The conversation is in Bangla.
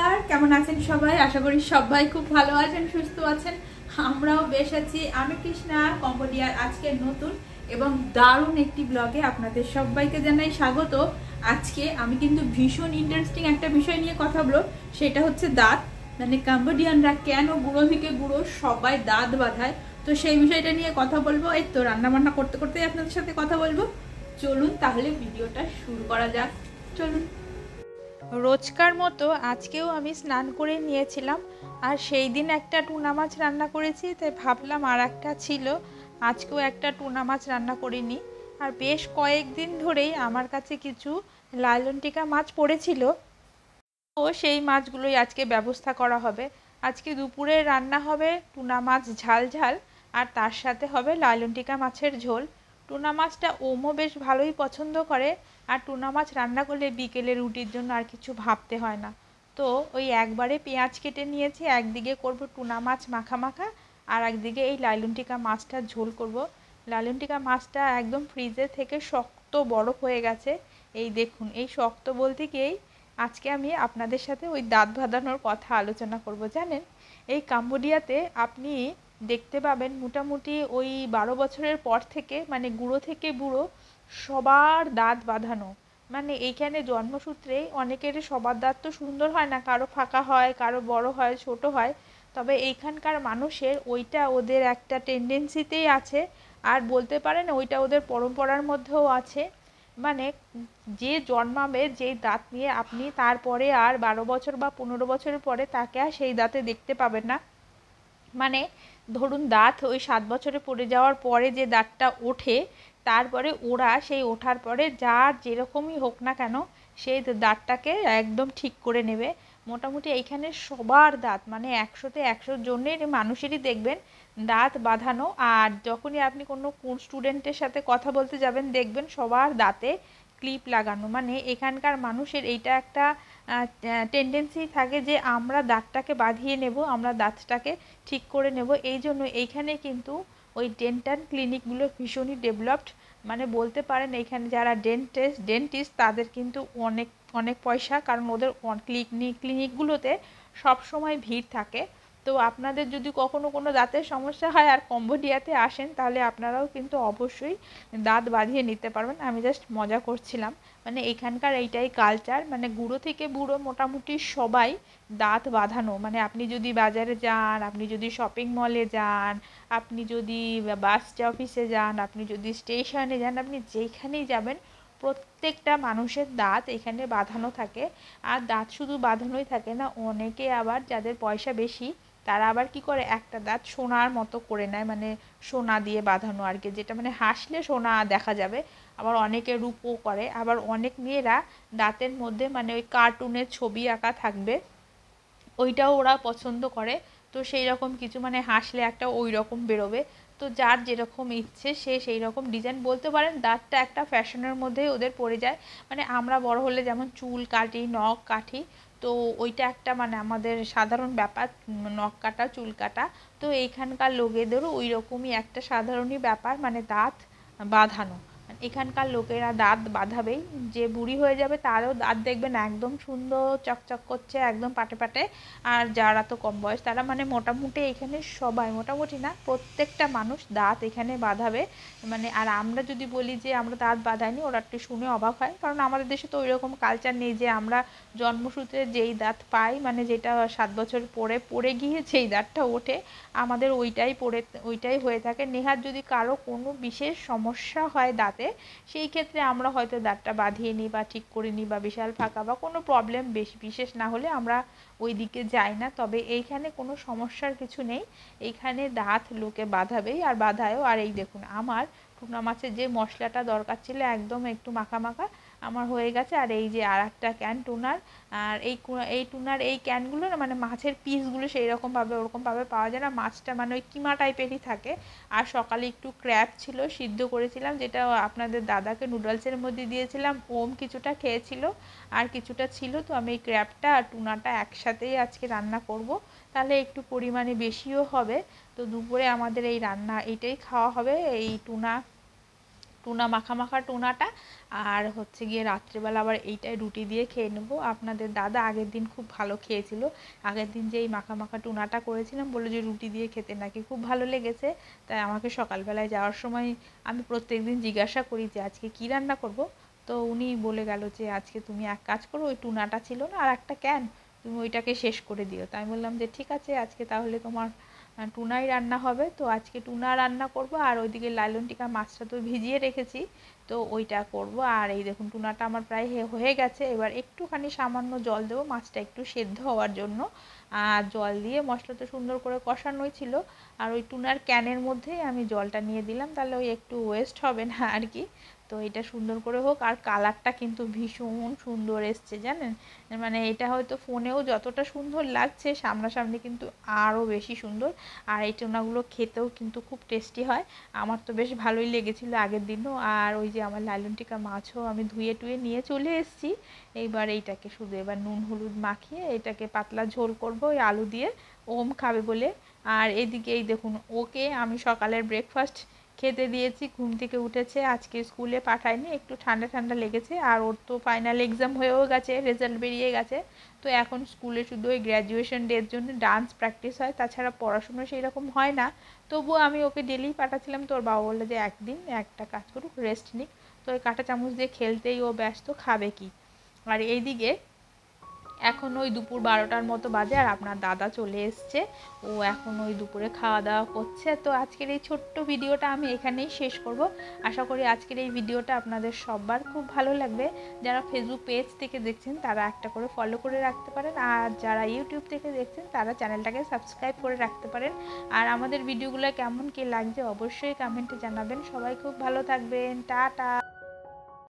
নমস্কার, কেমন আছেন সবাই? আশা করি সবাই খুব ভালো আছেন, সুস্থ আছেন। আমরাও বেশ আছি। আমি কৃষ্ণা, কম্বোডিয়ার আজকের নতুন এবং দারুণ একটি ব্লগে আপনাদের সবাইকে জানাই স্বাগত। আজকে আমি কিন্তু ভীষণ ইন্টারেস্টিং একটা বিষয় নিয়ে কথা বলবো, সেটা হচ্ছে দাঁত। মানে কম্বোডিয়ানরা কেন বুড়ো থেকে বুড়ো সবাই দাঁত বাঁধায়, তো সেই বিষয়টা নিয়ে কথা বলবো। এই তো রান্না বান্না করতে করতে আপনাদের সাথে কথা বলবো। চলুন তাহলে ভিডিওটা শুরু করা যাক। চলুন। রোজকার মতো আজকেও আমি স্নান করে নিয়েছিলাম, আর সেই দিন একটা টুনা মাছ রান্না করেছি, তাই ভাবলাম আর একটা ছিল, আজকেও একটা টুনা মাছ রান্না করে নিই। আর বেশ কয়েকদিন ধরেই আমার কাছে কিছু লাইলনটিকা মাছ পড়েছিল, ও সেই মাছগুলোই আজকে ব্যবস্থা করা হবে। আজকে দুপুরে রান্না হবে টুনা মাছ ঝাল ঝাল, আর তার সাথে হবে লাইলনটিকা মাছের ঝোল। টুনা মাছটা ওমও বেশ ভালোই পছন্দ করে, আর টুনা মাছ রান্না করলে বিকেলে রুটির জন্য আর কিছু ভাবতে হয় না। তো ওই একবারে পেঁয়াজ কেটে নিয়েছি, একদিকে করব টুনা মাছ মাখা মাখা, আর একদিকে এই লাইলনটিকা মাছটা ঝোল করব। লাইলনটিকা মাছটা একদম ফ্রিজে থেকে শক্ত বরফ হয়ে গেছে। এই দেখুন, এই শক্ত বলতে গিয়েই আজকে আমি আপনাদের সাথে ওই দাঁত বাঁধানোর কথা আলোচনা করব। জানেন, এই কাম্বোডিয়াতে আপনি দেখতে পাবেন মোটামুটি ওই 12 বছরের পর থেকে, মানে বুড়ো থেকে বুড়ো সবার দাঁত বাঁধানো। মানে এইখানে জন্মসূত্রে অনেকের সবার দাঁত তো সুন্দর হয় না, কারো ফাঁকা হয়, কারো বড় হয়, ছোট হয়। তবে এইখানকার মানুষের ওইটা ওদের একটা টেন্ডেন্সিতেই আছে, আর বলতে পারেন ওইটা ওদের পরম্পরার মধ্যেও আছে। মানে যে জন্মাবে যেই দাঁত নিয়ে, আপনি তারপরে আর 12 বছর বা 15 বছরের পরে তাকে আর সেই দাঁতে দেখতে পাবেন না। মানে ধরুন দাঁত ওই 7 বছরে পড়ে যাওয়ার পরে যে দাঁতটা ওঠে, তারপরে ওরা সেই ওঠার পরে যার যেরকমই হোক না কেন সেই দাঁতটাকে একদম ঠিক করে নেবে। মোটামুটি এইখানে সবার দাঁত, মানে 100তে 100 জনের মানুষেরই দেখবেন দাঁত বাঁধানো। আর যখনই আপনি কোনো স্টুডেন্টের সাথে কথা বলতে যাবেন, দেখবেন সবার দাঁতে ক্লিপ লাগানো। মানে এখানকার মানুষের এইটা একটা টেন্ডেন্সি থাকে যে আমরা দাঁতটাকে বাঁধিয়ে নেব, আমরা দাঁতটাকে ঠিক করে নেব। এই জন্য এইখানে কিন্তু ওই ডেন্টাল ক্লিনিকগুলো ভীষণই ডেভেলপড। মানে বলতে পারেন এইখানে যারা ডেন্টিস্ট তাদের কিন্তু অনেক অনেক পয়সা, কারণ ওদের ক্লিনিকগুলোতে সবসময় ভিড় থাকে। তো আপনাদের যদি কখনো কোনো দাঁতের সমস্যা হয় আর কম্বোডিয়াতে আসেন, তাহলে আপনারাও কিন্তু অবশ্যই দাঁত বাঁধিয়ে নিতে পারবেন। আমি জাস্ট মজা করছিলাম। মানে এখানকার এইটাই কালচার, মানে বুড়ো থেকে বুড়ো মোটামুটি সবাই দাঁত বাঁধানো। মানে আপনি যদি বাজারে যান, আপনি যদি শপিং মলে যান, আপনি যদি বাস অফিসে যান, আপনি যদি স্টেশনে যান, আপনি যেখানেই যাবেন প্রত্যেকটা মানুষের দাঁত এখানে বাঁধানো থাকে। আর দাঁত শুধু বাঁধানোই থাকে না, অনেকে আবার যাদের পয়সা বেশি তারা আবার কি করে, একটা দাঁত সোনার মতো করে নেয়, মানে সোনা দিয়ে বাঁধানো আর কি, যেটা মানে হাসলে সোনা দেখা যাবে। আবার অনেকে রূপো করে, আবার অনেক মেয়েরা দাঁতের মধ্যে মানে ওই কার্টুনের ছবি আঁকা থাকবে, ওইটাও ওরা পছন্দ করে। তো সেই রকম কিছু, মানে হাসলে একটা ওই রকম বেরোবে। তো যার যেরকম ইচ্ছে সে সেই রকম ডিজাইন, বলতে পারেন দাঁতটা একটা ফ্যাশনের মধ্যেই ওদের পড়ে যায়। মানে আমরা বড় হলে যেমন চুল কাটি, নখ কাটি, তো ওইটা একটা মানে আমাদের সাধারণ ব্যাপার, নখ কাটা, চুল কাটা। তো এইখানকার লোকেদেরও ওই রকমই একটা সাধারণই ব্যাপার, মানে দাঁত বাঁধানো। এখানকার লোকেরা দাঁত বাঁধাবেই। যে বুড়ি হয়ে যাবে তারও দাঁত দেখবেন একদম সুন্দর চকচক করছে, একদম পাটে পাটে। আর যারা তো কম বয়স তারা মানে মোটামুটি এখানে সবাই, মোটামুটি না প্রত্যেকটা মানুষ দাঁত এখানে বাঁধাবে। মানে আর আমরা যদি বলি যে আমরা দাঁত বাঁধাইনি, ওরা একটু শুনে অবাক হয়, কারণ আমাদের দেশে তো ওই রকম কালচার নেই যে আমরা জন্মসূত্রে যেই দাঁত পাই, মানে যেটা 7 বছর পরে পড়ে গিয়ে যেই দাঁতটা ওঠে, আমাদের ওইটাই হয়ে থাকে। নেহাত যদি কারো কোনো বিশেষ সমস্যা হয় দাঁতে, সেই ক্ষেত্রে আমরা হয়তো দাঁতটা বাঁধিয়ে নিই বা ঠিক করে নিই, বা বিশাল ফাঁকা বা কোনো প্রবলেম বেশি বিশেষ না হলে আমরা ওই দিকে যাই না। তবে এইখানে কোনো সমস্যার কিছু নেই, এইখানে দাঁত লোকে বাঁধাবেই আর বাঁধায়ও। আর এই দেখুন, আমার টুনা মাছের যে মশলাটা দরকার ছিল একদম একটু মাখা মাখা আমার হয়ে গেছে। আর এই যে আর একটা ক্যান টুনার, আর এই টুনার এই ক্যানগুলো না, মানে মাছের পিসগুলো সেই রকমভাবে ওরকমভাবে পাওয়া যায় না, মাছটা মানে ওই কিমা টাইপেরই থাকে। আর সকালে একটু ক্র্যাব ছিল, সিদ্ধ করেছিলাম, যেটা আপনাদের দাদাকে নুডলসের মধ্যে দিয়েছিলাম, ওম কিছুটা খেয়েছিল আর কিছুটা ছিল। তো আমি এই ক্র্যাবটা আর টুনাটা একসাথেই আজকে রান্না করব, তাহলে একটু পরিমাণে বেশিও হবে। তো দুপুরে আমাদের এই রান্না এইটাই খাওয়া হবে, এই টুনা টুনা মাখা টুনাটা, আর হচ্ছে গিয়ে রাত্রেবেলা আবার এইটাই রুটি দিয়ে খেয়ে নেবো। আপনাদের দাদা আগের দিন খুব ভালো খেয়েছিল, আগের দিন যে এই মাখা টুনাটা করেছিলাম বললো যে রুটি দিয়ে খেতে নাকি খুব ভালো লেগেছে। তাই আমাকে সকালবেলায় যাওয়ার সময় আমি প্রত্যেক দিন জিজ্ঞাসা করি যে আজকে কী রান্না করব, তো উনি বলে গেল যে আজকে তুমি এক কাজ করো, ওই টুনাটা ছিল না আর একটা ক্যান, তুমি ওইটাকে শেষ করে দিও। তাই বললাম যে ঠিক আছে, আজকে তাহলে তোমার টুনাই রান্না হবে। তো আজকে টুনা রান্না করব, আর ওইদিকে লাইলন টিকা মাছটা তো ভিজিয়ে রেখেছি, তো ওইটা করব। আর এই দেখুন টুনাটা আমার প্রায় হয়ে গেছে, এবার একটুখানি সামান্য জল দেবো মাছটা একটু সেদ্ধ হওয়ার জন্য। আর জল দিয়ে মশলাটা সুন্দর করে কষানোই ছিল, আর ওই টুনার ক্যানের মধ্যেই আমি জলটা নিয়ে দিলাম, তাহলে ওই একটু ওয়েস্ট হবে না আর কি। তো এটা সুন্দর করে হোক। আর কালারটা কিন্তু ভীষণ সুন্দর এসছে জানেন, মানে এটা হয়তো ফোনেও যতটা সুন্দর লাগছে সামনাসামনি কিন্তু আরও বেশি সুন্দর। আর এই টুনাগুলো খেতেও কিন্তু খুব টেস্টি হয়, আমার তো বেশ ভালোই লেগেছিলো আগের দিনও। আর ওই যে আমার লালন টিকা মাছও আমি ধুয়ে টুয়ে নিয়ে চলে এসেছি। এইবার এইটাকে শুধু এবার নুন হলুদ মাখিয়ে এটাকে পাতলা ঝোল করবো ওই আলু দিয়ে, ওম খাবে বলে। আর এদিকে এই দেখুন ওকে আমি সকালের ব্রেকফাস্ট খেতে দিয়েছি, ঘুম থেকে উঠেছে, আজকে স্কুলে পাঠাইনি, একটু ঠান্ডা লেগেছে। আর ওর তো ফাইনাল এক্সাম হয়েও গেছে, রেজাল্ট বেরিয়ে গেছে। তো এখন স্কুলে শুধু ওই গ্র্যাজুয়েশন ডের জন্য ডান্স প্র্যাকটিস হয়, তাছাড়া পড়াশুনো সেই রকম হয় না। তবুও আমি ওকে ডেলি পাঠাচ্ছিলাম, তোর বাবা বললো যে একদিন একটা কাজ করুক, রেস্ট নিক। তো ওই কাঁটা চামচ দিয়ে খেলতেই ও ব্যস্ত, খাবে কি। আর এইদিকে এখন ওই দুপুর 12টার মতো বাজে, আর আপনার দাদা চলে এসছে, ও এখন ওই দুপুরে খাওয়া দাওয়া করছে। তো আজকের এই ছোট্ট ভিডিওটা আমি এখানেই শেষ করব। আশা করি আজকের এই ভিডিওটা আপনাদের সবার খুব ভালো লাগবে। যারা ফেসবুক পেজ থেকে দেখছেন তারা একটা করে ফলো করে রাখতে পারেন, আর যারা ইউটিউব থেকে দেখছেন তারা চ্যানেলটাকে সাবস্ক্রাইব করে রাখতে পারেন। আর আমাদের ভিডিওগুলো কেমন কী লাগছে অবশ্যই কমেন্টে জানাবেন। সবাই খুব ভালো থাকবেন, টাটা।